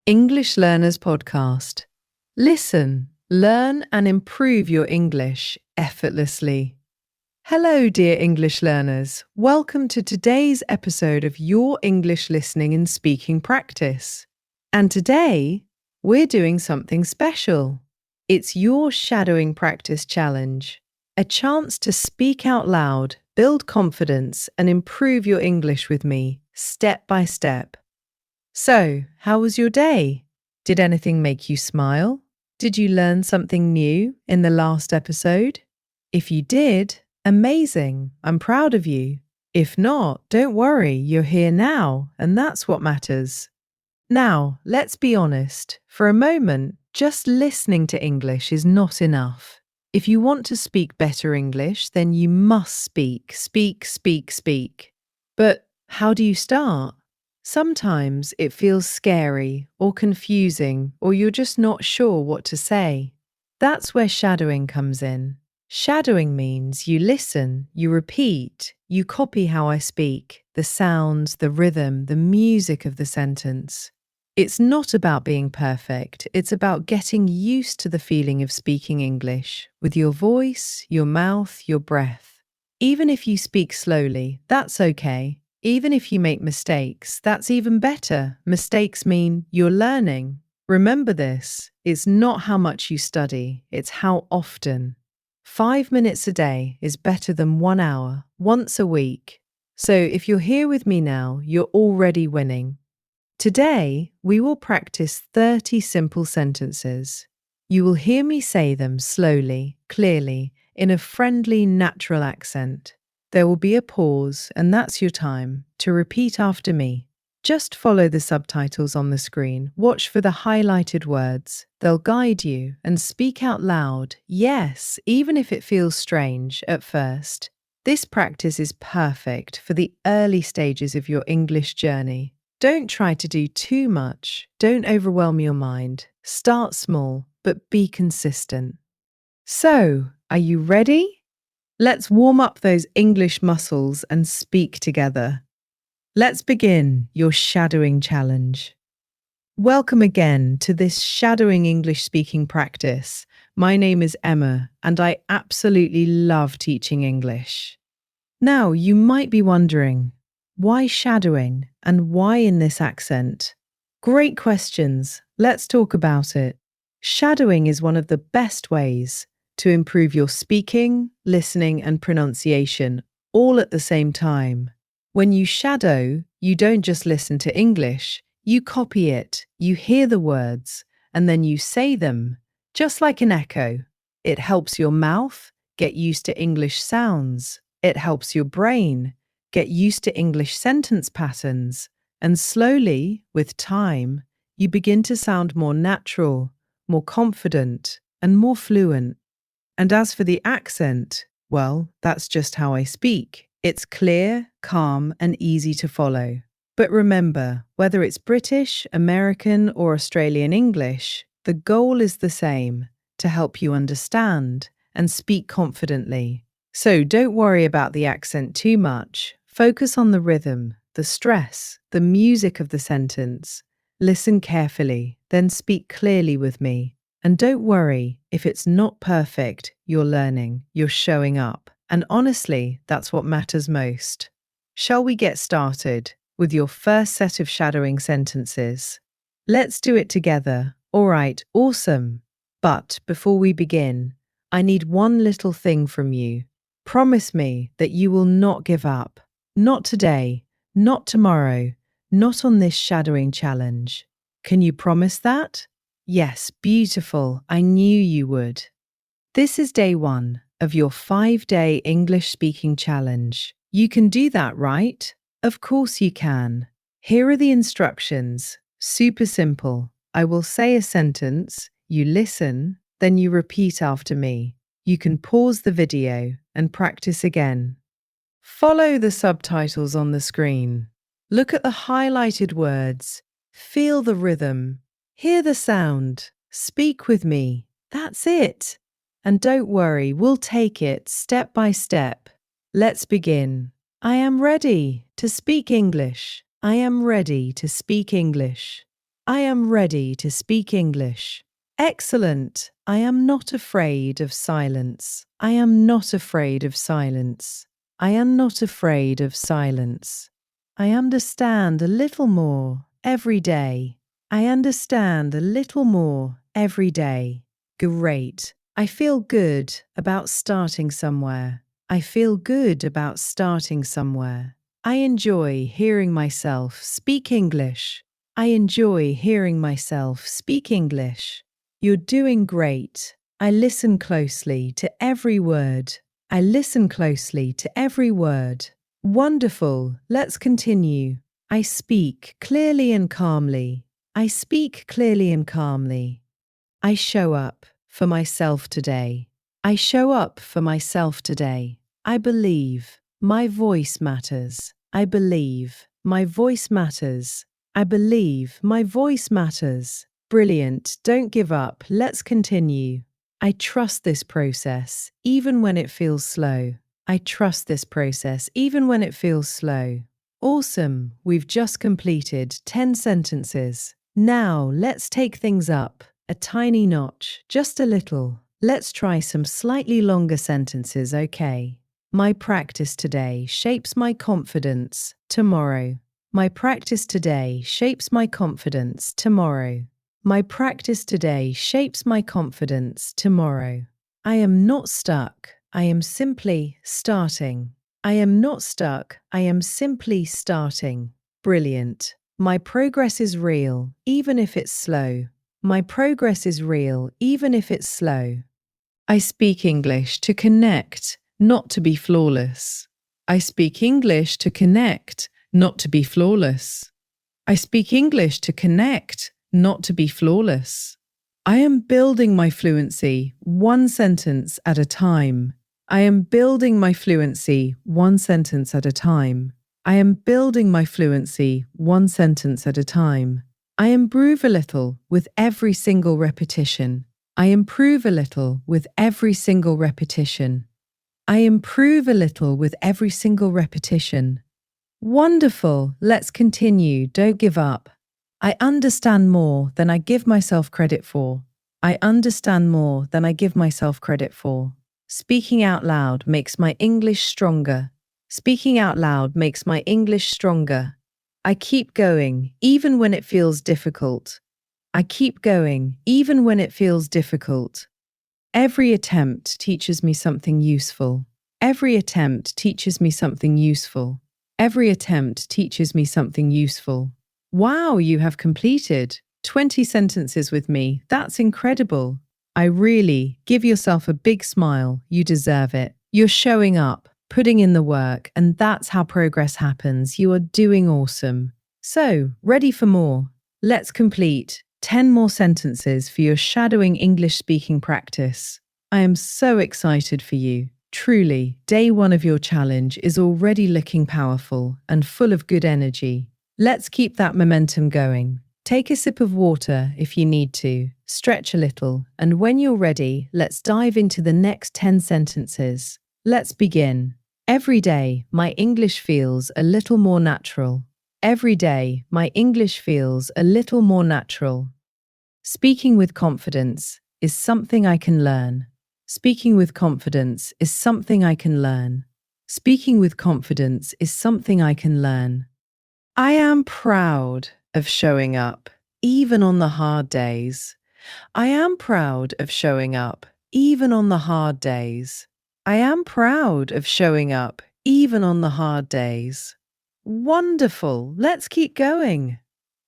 English Learners Podcast. Listen, learn, and improve your English effortlessly. Hello, dear English learners. Welcome to today's episode of your English listening and speaking practice. And today, we're doing something special. It's your shadowing practice challenge, a chance to speak out loud, build confidence, and improve your English with me, step by step. So, how was your day? Did anything make you smile? Did you learn something new in the last episode? If you did, amazing. I'm proud of you. If not, don't worry, you're here now, and that's what matters. Now, let's be honest. For a moment, just listening to English is not enough. If you want to speak better English, then you must speak. But how do you start? Sometimes it feels scary or confusing, or you're just not sure what to say. That's where shadowing comes in. Shadowing means you listen, you repeat, you copy how I speak, the sounds, the rhythm, the music of the sentence. It's not about being perfect, it's about getting used to the feeling of speaking English with your voice, your mouth, your breath. Even if you speak slowly, that's okay. Even if you make mistakes, that's even better. Mistakes mean you're learning. Remember this, it's not how much you study, it's how often. 5 minutes a day is better than 1 hour, once a week. So if you're here with me now, you're already winning. Today, we will practice 30 simple sentences. You will hear me say them slowly, clearly, in a friendly, natural accent. There will be a pause, and that's your time to repeat after me. Just follow the subtitles on the screen. Watch for the highlighted words. They'll guide you, and speak out loud. Yes, even if it feels strange at first. This practice is perfect for the early stages of your English journey. Don't try to do too much. Don't overwhelm your mind. Start small, but be consistent. So, are you ready? Let's warm up those English muscles and speak together. Let's begin your shadowing challenge. Welcome again to this shadowing English speaking practice. My name is Emma, and I absolutely love teaching English. Now, you might be wondering, why shadowing and why in this accent? Great questions. Let's talk about it. Shadowing is one of the best ways to improve your speaking, listening, and pronunciation all at the same time. When you shadow, you don't just listen to English, you copy it, you hear the words, and then you say them, just like an echo. It helps your mouth get used to English sounds. It helps your brain get used to English sentence patterns. And slowly, with time, you begin to sound more natural, more confident, and more fluent. And as for the accent, well, that's just how I speak. It's clear, calm, and easy to follow. But remember, whether it's British, American, or Australian English, the goal is the same, to help you understand and speak confidently. So don't worry about the accent too much. Focus on the rhythm, the stress, the music of the sentence. Listen carefully, then speak clearly with me. And don't worry, if it's not perfect, you're learning, you're showing up. And honestly, that's what matters most. Shall we get started with your first set of shadowing sentences? Let's do it together. All right, awesome. But before we begin, I need one little thing from you. Promise me that you will not give up. Not today, not tomorrow, not on this shadowing challenge. Can you promise that? Yes, beautiful. I knew you would. This is day 1 of your 5-day English speaking challenge. You can do that, right? Of course you can. Here are the instructions. Super simple. I will say a sentence, you listen, then you repeat after me. You can pause the video and practice again. Follow the subtitles on the screen. Look at the highlighted words. Feel the rhythm. Hear the sound. Speak with me. That's it. And don't worry, we'll take it step by step. Let's begin. I am ready to speak English. I am ready to speak English. I am ready to speak English. Excellent. I am not afraid of silence. I am not afraid of silence. I am not afraid of silence. I understand a little more every day. I understand a little more every day. Great. I feel good about starting somewhere. I feel good about starting somewhere. I enjoy hearing myself speak English. I enjoy hearing myself speak English. You're doing great. I listen closely to every word. I listen closely to every word. Wonderful. Let's continue. I speak clearly and calmly. I speak clearly and calmly. I show up for myself today. I show up for myself today. I believe my voice matters. I believe my voice matters. I believe my voice matters. Brilliant. Don't give up. Let's continue. I trust this process, even when it feels slow. I trust this process, even when it feels slow. Awesome. We've just completed 10 sentences. Now let's take things up a tiny notch, just a little. Let's try some slightly longer sentences, okay? My practice today shapes my confidence tomorrow. My practice today shapes my confidence tomorrow. My practice today shapes my confidence tomorrow. I am not stuck. I am simply starting. I am not stuck. I am simply starting. Brilliant. My progress is real, even if it's slow. My progress is real, even if it's slow. I speak English to connect, not to be flawless. I speak English to connect, not to be flawless. I speak English to connect, not to be flawless. I am building my fluency one sentence at a time. I am building my fluency one sentence at a time. I am building my fluency one sentence at a time. I improve a little with every single repetition. I improve a little with every single repetition. I improve a little with every single repetition. Wonderful. Let's continue. Don't give up. I understand more than I give myself credit for. I understand more than I give myself credit for. Speaking out loud makes my English stronger. Speaking out loud makes my English stronger. I keep going, even when it feels difficult. I keep going, even when it feels difficult. Every attempt teaches me something useful. Every attempt teaches me something useful. Every attempt teaches me something useful. Wow, you have completed 20 sentences with me. That's incredible. I really give yourself a big smile. You deserve it. You're showing up, putting in the work, and that's how progress happens. You are doing awesome. So, ready for more? Let's complete 10 more sentences for your shadowing English speaking practice. I am so excited for you. Truly, day one of your challenge is already looking powerful and full of good energy. Let's keep that momentum going. Take a sip of water if you need to, stretch a little, and when you're ready, let's dive into the next 10 sentences. Let's begin. Every day, my English feels a little more natural. Every day, my English feels a little more natural. Speaking with confidence is something I can learn. Speaking with confidence is something I can learn. Speaking with confidence is something I can learn. I am proud of showing up, even on the hard days. I am proud of showing up, even on the hard days. I am proud of showing up, even on the hard days. Wonderful. Let's keep going.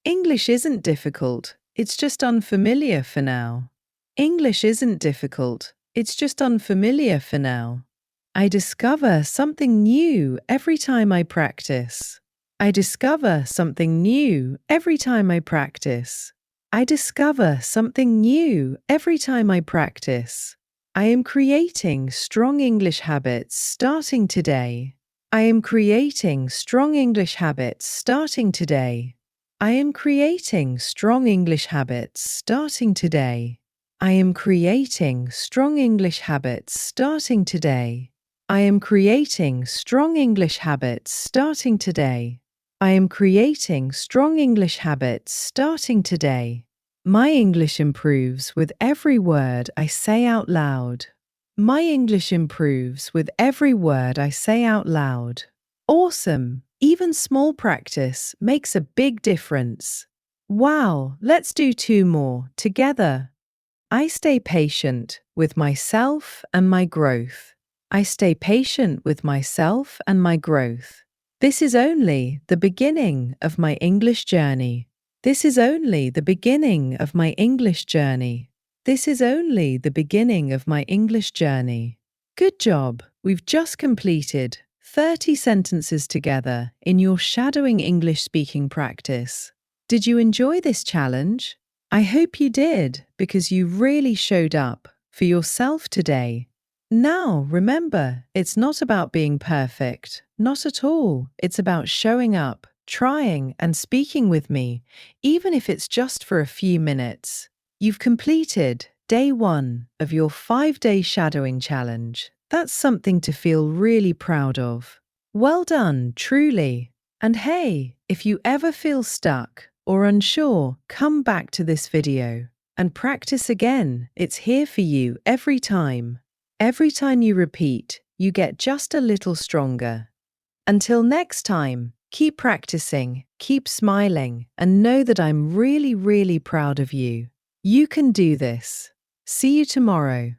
English isn't difficult. It's just unfamiliar for now. English isn't difficult. It's just unfamiliar for now. I discover something new every time I practice. I discover something new every time I practice. I discover something new every time I practice. I am creating strong English habits starting today. I am creating strong English habits starting today. I am creating strong English habits starting today. I am creating strong English habits starting today. I am creating strong English habits starting today. I am creating strong English habits starting today. My English improves with every word I say out loud. My English improves with every word I say out loud. Awesome! Even small practice makes a big difference. Wow, let's do two more together. I stay patient with myself and my growth. I stay patient with myself and my growth. This is only the beginning of my English journey. This is only the beginning of my English journey. This is only the beginning of my English journey. Good job! We've just completed 30 sentences together in your shadowing English speaking practice. Did you enjoy this challenge? I hope you did, because you really showed up for yourself today. Now, remember, it's not about being perfect. Not at all. It's about showing up, trying, and speaking with me, even if it's just for a few minutes. You've completed day 1 of your 5-day shadowing challenge. That's something to feel really proud of. Well done, truly. And hey, if you ever feel stuck or unsure, come back to this video and practice again. It's here for you every time. Every time you repeat, you get just a little stronger. Until next time, keep practicing, keep smiling, and know that I'm really, really proud of you. You can do this. See you tomorrow.